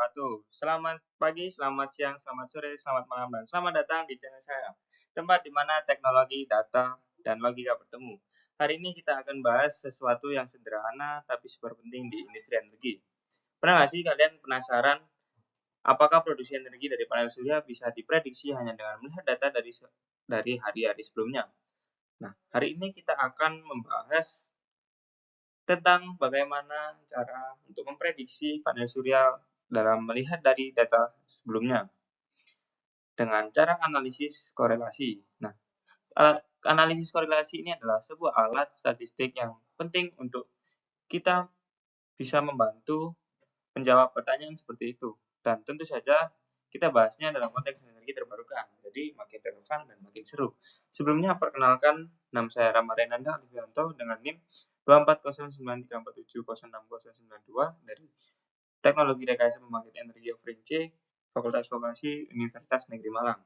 wabarakatuh. Selamat pagi, selamat siang, selamat sore, selamat malam, dan selamat datang di channel saya. Tempat di mana teknologi, data, dan logika bertemu. Hari ini kita akan bahas sesuatu yang sederhana tapi super penting di industri energi. Pernah nggak sih kalian penasaran apakah produksi energi dari panel surya bisa diprediksi hanya dengan melihat data dari hari-hari sebelumnya? Nah, hari ini kita akan membahas tentang bagaimana cara untuk memprediksi panel surya dalam melihat dari data sebelumnya dengan cara analisis korelasi. Nah, analisis korelasi ini adalah sebuah alat statistik yang penting untuk kita bisa membantu menjawab pertanyaan seperti itu. Dan tentu saja kita bahasnya dalam konteks energi terbarukan, jadi makin relevan dan makin seru. Sebelumnya perkenalkan, nama saya Rama Renanda Alifianto dengan NIM 2409347060092 dari Teknologi Rekayasa Pembangkit Energi Offering C, Fakultas Vokasi Universitas Negeri Malang.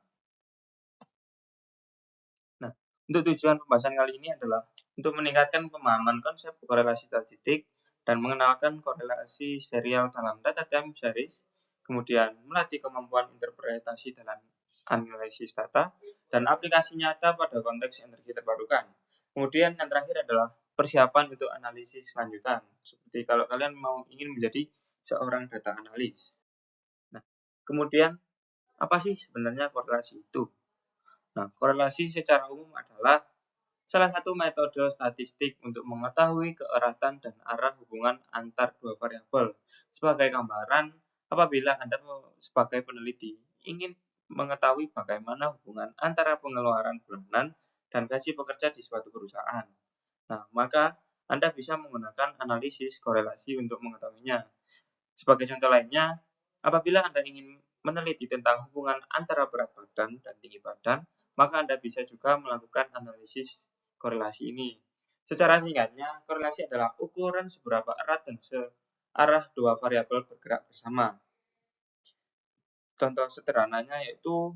Nah, untuk tujuan pembahasan kali ini adalah untuk meningkatkan pemahaman konsep korelasi statistik dan mengenalkan korelasi serial dalam data time series, kemudian melatih kemampuan interpretasi dalam analisis data, dan aplikasi nyata pada konteks energi terbarukan. Kemudian yang terakhir adalah persiapan untuk analisis lanjutan, seperti kalau kalian ingin menjadi seorang data analis. Nah, kemudian apa sih sebenarnya korelasi itu? Nah, korelasi secara umum adalah salah satu metode statistik untuk mengetahui keeratan dan arah hubungan antar dua variabel. Sebagai gambaran, apabila Anda sebagai peneliti ingin mengetahui bagaimana hubungan antara pengeluaran bulanan dan gaji pekerja di suatu perusahaan. Nah, maka Anda bisa menggunakan analisis korelasi untuk mengetahuinya. Sebagai contoh lainnya, apabila Anda ingin meneliti tentang hubungan antara berat badan dan tinggi badan, maka Anda bisa juga melakukan analisis korelasi ini. Secara singkatnya, korelasi adalah ukuran seberapa erat dan searah dua variabel bergerak bersama. Contoh sederhananya yaitu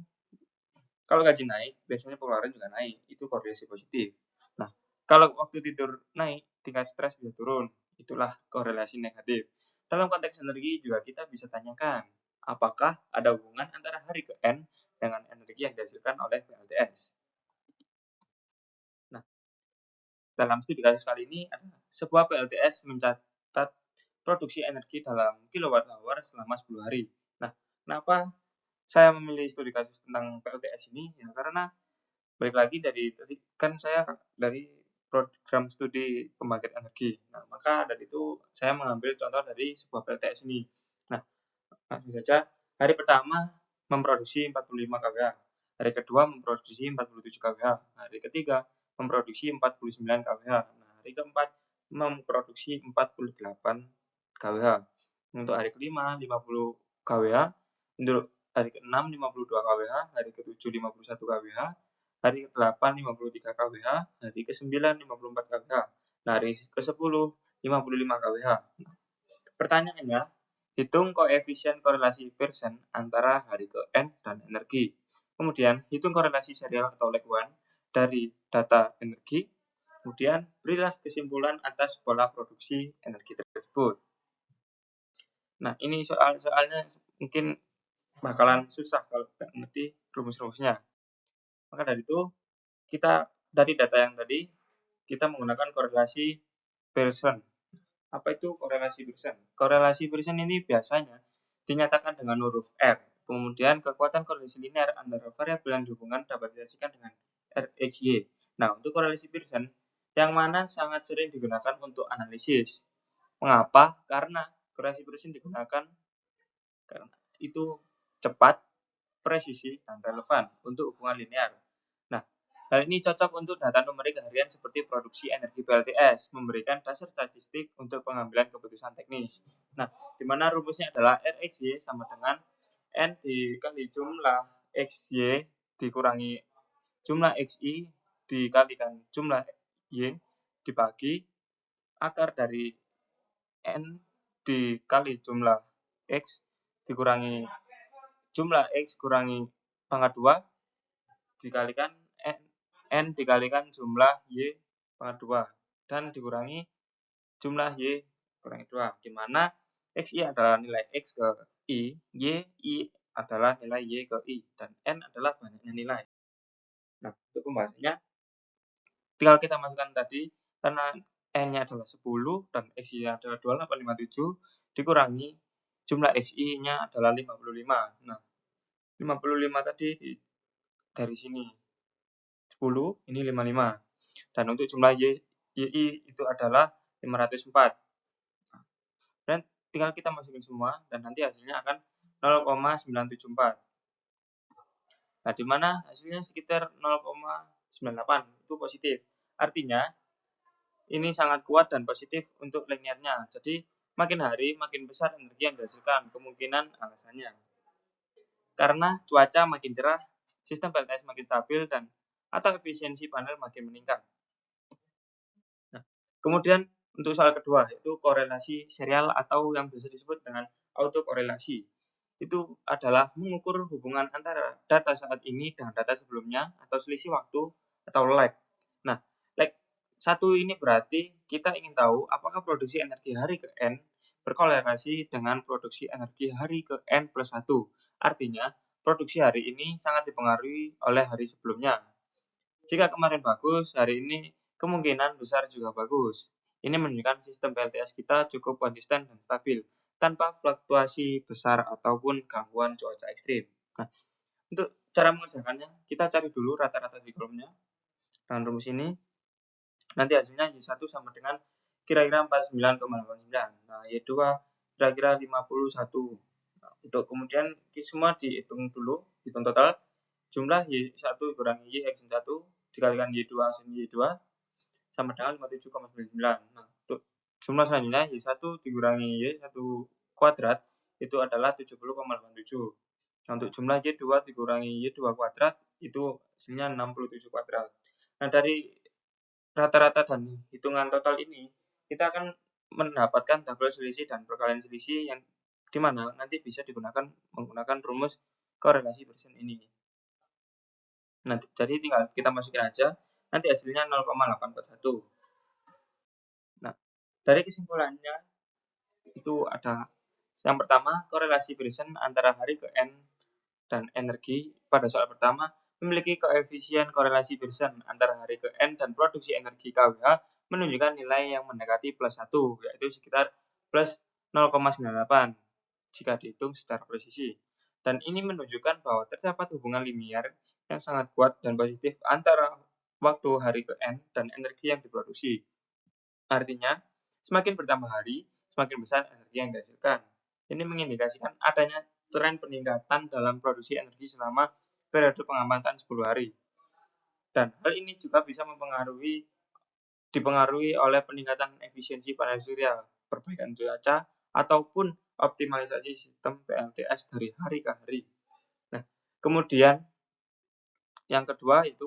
kalau gaji naik, biasanya pengeluaran juga naik. Itu korelasi positif. Nah, kalau waktu tidur naik, tingkat stres bisa turun. Itulah korelasi negatif. Dalam konteks energi juga kita bisa tanyakan, apakah ada hubungan antara hari ke N dengan energi yang dihasilkan oleh PLTS. Nah, dalam studi kasus kali ini, sebuah PLTS mencatat produksi energi dalam kilowatt-hour selama 10 hari. Nah, kenapa saya memilih studi kasus tentang PLTS ini? Ya, karena balik lagi dari tadi kan saya dari program studi pembangkit energi. Nah, maka dari itu saya mengambil contoh dari sebuah PLTS ini. Nah, langsung saja hari pertama memproduksi 45 kWh, hari kedua memproduksi 47 kWh, hari ketiga memproduksi 49 kWh, nah, hari keempat memproduksi 48 kWh, untuk hari kelima 50 kWh, untuk hari keenam 52 kWh, hari ketujuh 51 kWh, hari ke-8 53 kWh, hari ke-9 54 kWh, nah, hari ke-10 55 kWh. Pertanyaannya, hitung koefisien korelasi Pearson antara hari ke N dan energi. Kemudian, hitung korelasi serial atau lag one dari data energi. Kemudian, berilah kesimpulan atas pola produksi energi tersebut. Nah, ini soalnya mungkin bakalan susah kalau tidak mengerti rumus-rumusnya. Maka dari itu, kita dari data yang tadi, kita menggunakan korelasi Pearson. Apa itu korelasi Pearson? Korelasi Pearson ini biasanya dinyatakan dengan huruf R. Kemudian kekuatan korelasi linear antara variabel yang dihubungkan dapat disajikan dengan RHY. Nah, untuk korelasi Pearson, yang mana sangat sering digunakan untuk analisis. Mengapa? Karena korelasi Pearson digunakan karena itu cepat, presisi, dan relevan untuk hubungan linear. Nah, hal ini cocok untuk data numerik harian seperti produksi energi PLTS, memberikan dasar statistik untuk pengambilan keputusan teknis. Nah, di mana rumusnya adalah RXY sama dengan N dikali jumlah XY dikurangi jumlah XY dikalikan jumlah Y dibagi akar dari N dikali jumlah X dikurangi jumlah X kurangi pangkat 2 dikalikan N dikalikan jumlah Y pangkat 2 dan dikurangi jumlah Y kurangi 2, di mana XI adalah nilai X ke I, Y adalah nilai Y ke I, dan N adalah banyaknya nilai. Nah, untuk pembahasannya, tinggal kita masukkan tadi, karena N-nya adalah 10 dan XI-nya adalah 2857, dikurangi jumlah XI-nya adalah 55. Nah, 55 tadi dari sini 10, ini 55. Dan untuk jumlah YI itu adalah 504. Dan tinggal kita masukin semua dan nanti hasilnya akan 0,974. Nah, di mana hasilnya sekitar 0,98 itu positif. Artinya ini sangat kuat dan positif untuk liniernya. Jadi makin hari makin besar energi yang dihasilkan. Kemungkinan alasannya karena cuaca makin cerah, sistem PLTS makin stabil dan atau efisiensi panel makin meningkat. Nah, kemudian untuk soal kedua yaitu korelasi serial atau yang biasa disebut dengan autokorelasi. Itu adalah mengukur hubungan antara data saat ini dengan data sebelumnya atau selisih waktu atau lag. Nah, lag satu ini berarti kita ingin tahu apakah produksi energi hari ke N berkorelasi dengan produksi energi hari ke N plus 1. Artinya, produksi hari ini sangat dipengaruhi oleh hari sebelumnya. Jika kemarin bagus, hari ini kemungkinan besar juga bagus. Ini menunjukkan sistem PLTS kita cukup konsisten dan stabil, tanpa fluktuasi besar ataupun gangguan cuaca ekstrim. Nah, untuk cara mengerjakannya, kita cari dulu rata-rata di kolomnya. Dengan rumus ini, nanti hasilnya Y1 sama dengan kira-kira 49,89. Nah, Y2 kira-kira 51. Nah, untuk kemudian semua dihitung dulu, hitung total. Jumlah Y1 kurangi Y X1 dikalikan Y2 sin Y2 sama dengan 57,99. Nah, untuk jumlah selanjutnya Y1 dikurangi Y1 kuadrat itu adalah 70,87. Nah, untuk jumlah Y2 dikurangi Y2 kuadrat itu hasilnya 67 kuadrat. Nah, dari rata-rata dan hitungan total ini, kita akan mendapatkan tabel selisih dan perkalian selisih yang dimana nanti bisa digunakan menggunakan rumus korelasi Pearson ini. Nah, jadi tinggal kita masukin aja, nanti hasilnya 0,841. Nah, dari kesimpulannya itu ada yang pertama, korelasi Pearson antara hari ke N dan energi pada soal pertama memiliki koefisien korelasi Pearson antara hari ke N dan produksi energi kWh menunjukkan nilai yang mendekati plus 1, yaitu sekitar plus 0,98 jika dihitung secara presisi. Dan ini menunjukkan bahwa terdapat hubungan linier yang sangat kuat dan positif antara waktu hari ke N dan energi yang diproduksi. Artinya, semakin bertambah hari, semakin besar energi yang dihasilkan. Ini mengindikasikan adanya tren peningkatan dalam produksi energi selama periode pengamatan 10 hari. Dan hal ini juga bisa dipengaruhi oleh peningkatan efisiensi panel surya, perbaikan cuaca, ataupun optimalisasi sistem PLTS dari hari ke hari. Nah, kemudian yang kedua itu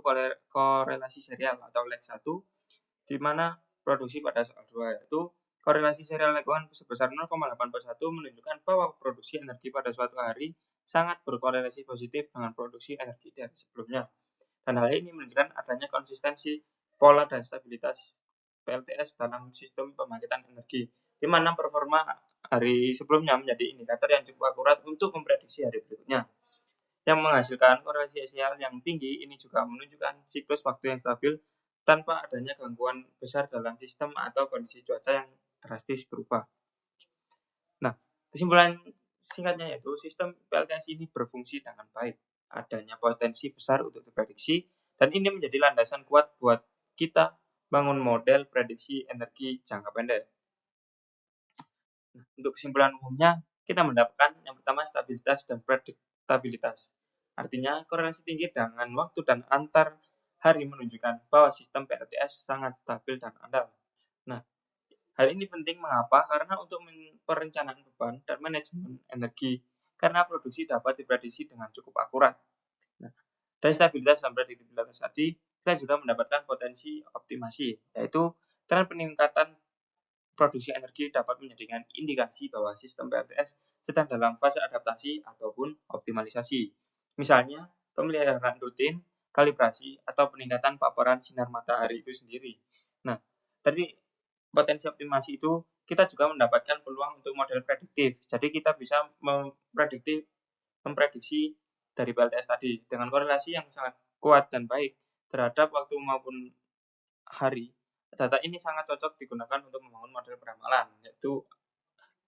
korelasi serial atau lag 1, di mana produksi pada soal 2 yaitu korelasi serial lag 1 sebesar 0,841 menunjukkan bahwa produksi energi pada suatu hari sangat berkorelasi positif dengan produksi energi dari sebelumnya. Dan hal ini menunjukkan adanya konsistensi pola dan stabilitas PLTS dalam sistem pembangkitan energi, di mana performa hari sebelumnya menjadi indikator yang cukup akurat untuk memprediksi hari berikutnya. Yang menghasilkan korelasi aksial yang tinggi ini juga menunjukkan siklus waktu yang stabil tanpa adanya gangguan besar dalam sistem atau kondisi cuaca yang drastis berubah. Nah, kesimpulan singkatnya yaitu sistem PLTS ini berfungsi dengan baik. Adanya potensi besar untuk diprediksi dan ini menjadi landasan kuat buat kita bangun model prediksi energi jangka pendek. Nah, untuk kesimpulan umumnya, kita mendapatkan yang pertama stabilitas dan prediktabilitas. Artinya, korelasi tinggi dengan waktu dan antar hari menunjukkan bahwa sistem PLTS sangat stabil dan andal. Nah, hal ini penting mengapa? Karena untuk perencanaan beban dan manajemen energi, karena produksi dapat diprediksi dengan cukup akurat. Nah, dari stabilitas dan prediktabilitas tadi, kita juga mendapatkan potensi optimasi, yaitu tren peningkatan produksi energi dapat menjadikan indikasi bahwa sistem PLTS sedang dalam fase adaptasi ataupun optimalisasi. Misalnya, pemeliharaan rutin, kalibrasi, atau peningkatan paparan sinar matahari itu sendiri. Nah, dari potensi optimasi itu kita juga mendapatkan peluang untuk model prediktif. Jadi kita bisa memprediksi dari PLTS tadi dengan korelasi yang sangat kuat dan baik terhadap waktu maupun hari. Data ini sangat cocok digunakan untuk membangun model peramalan, yaitu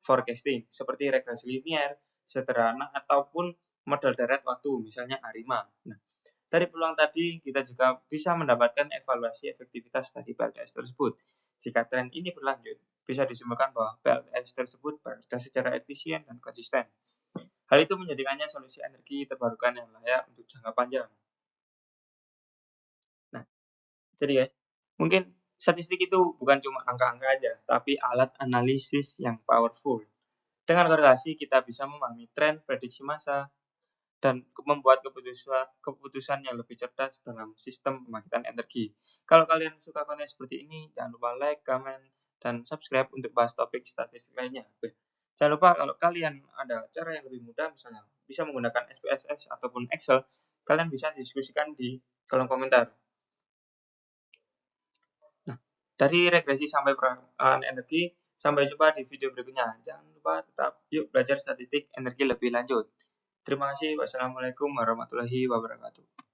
forecasting, seperti regresi linier, sederhana, ataupun model deret waktu, misalnya ARIMA. Nah, dari peluang tadi, kita juga bisa mendapatkan evaluasi efektivitas dari PLTS tersebut. Jika tren ini berlanjut, bisa disimpulkan bahwa PLTS tersebut bekerja secara efisien dan konsisten. Hal itu menjadikannya solusi energi terbarukan yang layak untuk jangka panjang. Nah, jadi guys, mungkin statistik itu bukan cuma angka-angka aja, tapi alat analisis yang powerful. Dengan korelasi, kita bisa memahami tren, prediksi masa, dan membuat keputusan yang lebih cerdas dalam sistem pembangkitan energi. Kalau kalian suka konten seperti ini, jangan lupa like, comment, dan subscribe untuk bahas topik statistik lainnya. Jangan lupa kalau kalian ada cara yang lebih mudah, misalnya bisa menggunakan SPSS ataupun Excel, kalian bisa diskusikan di kolom komentar. Nah, dari regresi sampai peramaan energi, sampai jumpa di video berikutnya. Jangan lupa tetap yuk belajar statistik energi lebih lanjut. Terima kasih. Wassalamualaikum warahmatullahi wabarakatuh.